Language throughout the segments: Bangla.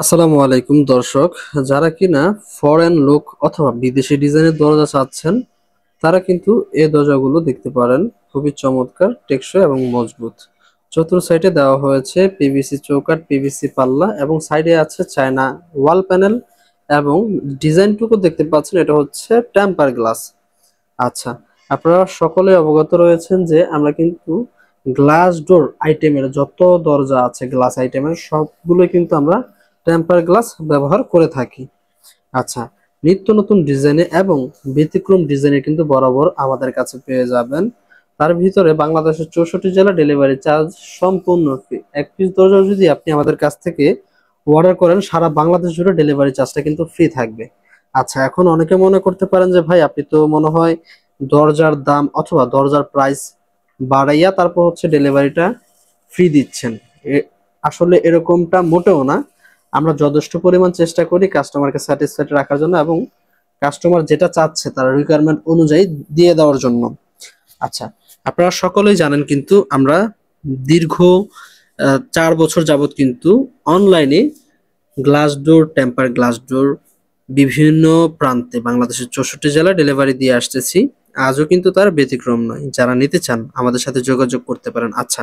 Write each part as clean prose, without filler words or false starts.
আসসালামু আলাইকুম দর্শক, যারা কিনা ফরেন লুক অথবা বিদেশি ডিজাইনের দরজা চাচ্ছেন তারা কিন্তু এই দরজাগুলো দেখতে পারেন। খুবই চমৎকার, টেকসই এবং মজবুত। চতুর সাইডে দেওয়া হয়েছে পিভিসি চৌকাঠ, পিভিসি পাল্লা এবং সাইডে আছে চায়না ওয়াল প্যানেল এবং ডিজাইনটুকু দেখতে পাচ্ছেন, এটা হচ্ছে টেম্পার গ্লাস। আচ্ছা, আপনারা সকলে অবগত রয়েছেন যে আমরা কিন্তু গ্লাস ডোর আইটেমের যত দরজা আছে গ্লাস আইটেমের সবগুলো কিন্তু আমরা টেম্পার গ্লাস ব্যবহার করে থাকি। আচ্ছা, নিত্য নতুন ডিজাইনে এবং ব্যতিক্রম ডিজাইনে কিন্তু বরাবর আমাদের কাছে পেয়ে যাবেন। তার ভিতরে বাংলাদেশের 64 জেলা ডেলিভারি চার্জ সম্পূর্ণ ফ্রি। এক পিস দরজা যদি আপনি আমাদের কাছ থেকে অর্ডার করেন, সারা বাংলাদেশ জুড়ে ডেলিভারি চার্জটা কিন্তু ফ্রি থাকবে। আচ্ছা, এখন অনেকে মনে করতে পারেন যে ভাই আপনি তো মনে হয় দরজার দাম অথবা দরজার প্রাইস বাড়াইয়া তারপর হচ্ছে ডেলিভারিটা ফ্রি দিচ্ছেন। আসলে এরকমটা মোটেও না। আমরা যথেষ্ট পরিমাণ চেষ্টা করি কাস্টমারকে স্যাটিসফাইড রাখার জন্য এবং কাস্টমার যেটা চাচ্ছে তার রিকোয়ারমেন্ট অনুযায়ী দিয়ে দেওয়ার জন্য। আচ্ছা, আপনারা সকলেই জানেন কিন্তু আমরা দীর্ঘ 4 বছর যাবত কিন্তু অনলাইনে glass door, temper glass door বিভিন্ন প্রান্তে বাংলাদেশের 64 জেলা ডেলিভারি দিয়ে আসতেছি। আজও কিন্তু তার ব্যতিক্রম নয়। যারা নিতে চান আমাদের সাথে যোগাযোগ করতে পারেন। আচ্ছা,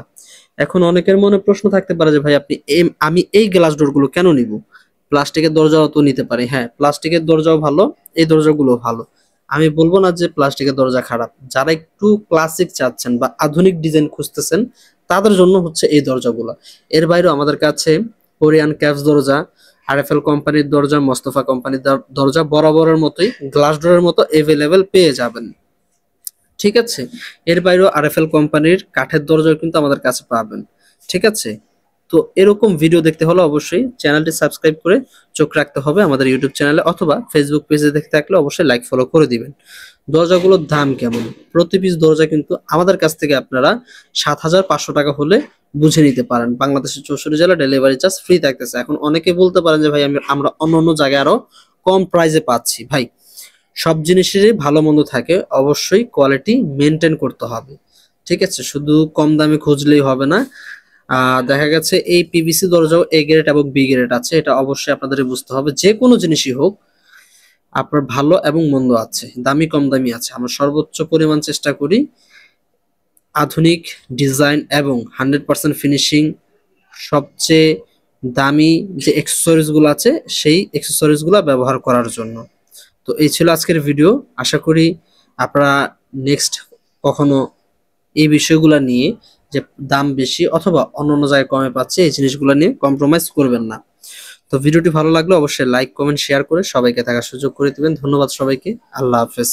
এখন অনেকের মনে প্রশ্ন থাকতে পারে যে ভাই আমি এই গ্লাস ডোর গুলো কেন নিব? প্লাস্টিকের দরজাও তো নিতে পারি। হ্যাঁ, প্লাস্টিকের দরজাও ভালো, এই দরজাগুলো ভালো। আমি বলবো না যে প্লাস্টিকের দরজা খারাপ। যারা একটু ক্লাসিক চাচ্ছেন বা আধুনিক ডিজাইন খুঁজতেছেন তাদের জন্য হচ্ছে এই দরজাগুলো। এর বাইরেও আমাদের কাছে কোরিয়ান ক্যাপস দরজা, আরএফএল কোম্পানির দরজা, মোস্তফা কোম্পানির দরজা বরাবরের মতোই গ্লাস ডোরের মতো এভেলেবেল পেয়ে যাবেন। ঠিক আছে, এর বাইরেও আরএফএল কোম্পানির কাঠের দরজাও কিন্তু আমাদের কাছে পাবেন। ঠিক আছে, তো এরকম ভিডিও দেখতে হলে অবশ্যই চ্যানেলটি সাবস্ক্রাইব করে চোখ রাখতে হবে আমাদের ইউটিউব চ্যানেলে, অথবা ফেসবুক পেজে দেখতে থাকলে অবশ্যই লাইক ফলো করে দিবেন। দরজাগুলোর দাম কেমন? প্রতি পিস দরজা কিন্তু আমাদের কাছ থেকে আপনারা 7,500 টাকা হলে বুঝে নিতে পারেন। বাংলাদেশের 64 জেলা ডেলিভারি চার্জ ফ্রি থাকতেছে। এখন অনেকে বলতে পারেন যে ভাই আমরা অন্য অন্য জায়গায় আরো কম প্রাইসে পাচ্ছি। ভাই, সব জিনিসেরই ভালো মন্দ থাকে, অবশ্যই কোয়ালিটি মেনটেন করতে হবে। ঠিক আছে, শুধু কম দামে খুঁজলেই হবে না। দেখা গেছে এই পিভিসি দরজাও এ গ্রেড এবং বি গ্রেড আছে, এটা অবশ্যই আপনাদের বুঝতে হবে। যে কোনো জিনিসই হোক আপনার ভালো এবং মন্দ আছে, দামি কম দামি আছে। আমরা সর্বোচ্চ পরিমাণ চেষ্টা করি আধুনিক ডিজাইন এবং 100% ফিনিশিং, সবচেয়ে দামি যে অ্যাক্সেসরিজ গুলো আছে সেই অ্যাক্সেসরিজ গুলো ব্যবহার করার জন্য। তো এই ছিল আজকের ভিডিও। আশা করি আপনারা নেক্সট কখনো এই বিষয়গুলো নিয়ে, যে দাম বেশি অথবা অন্য অন্য জায়গায় কমে পাচ্ছে, এই জিনিসগুলো নিয়ে কম্প্রোমাইজ করবেন না। তো ভিডিওটি ভালো লাগলে অবশ্যই লাইক, কমেন্ট, শেয়ার করে সবাইকে থাকার সুযোগ করে দিবেন। ধন্যবাদ সবাইকে। আল্লাহ হাফেজ।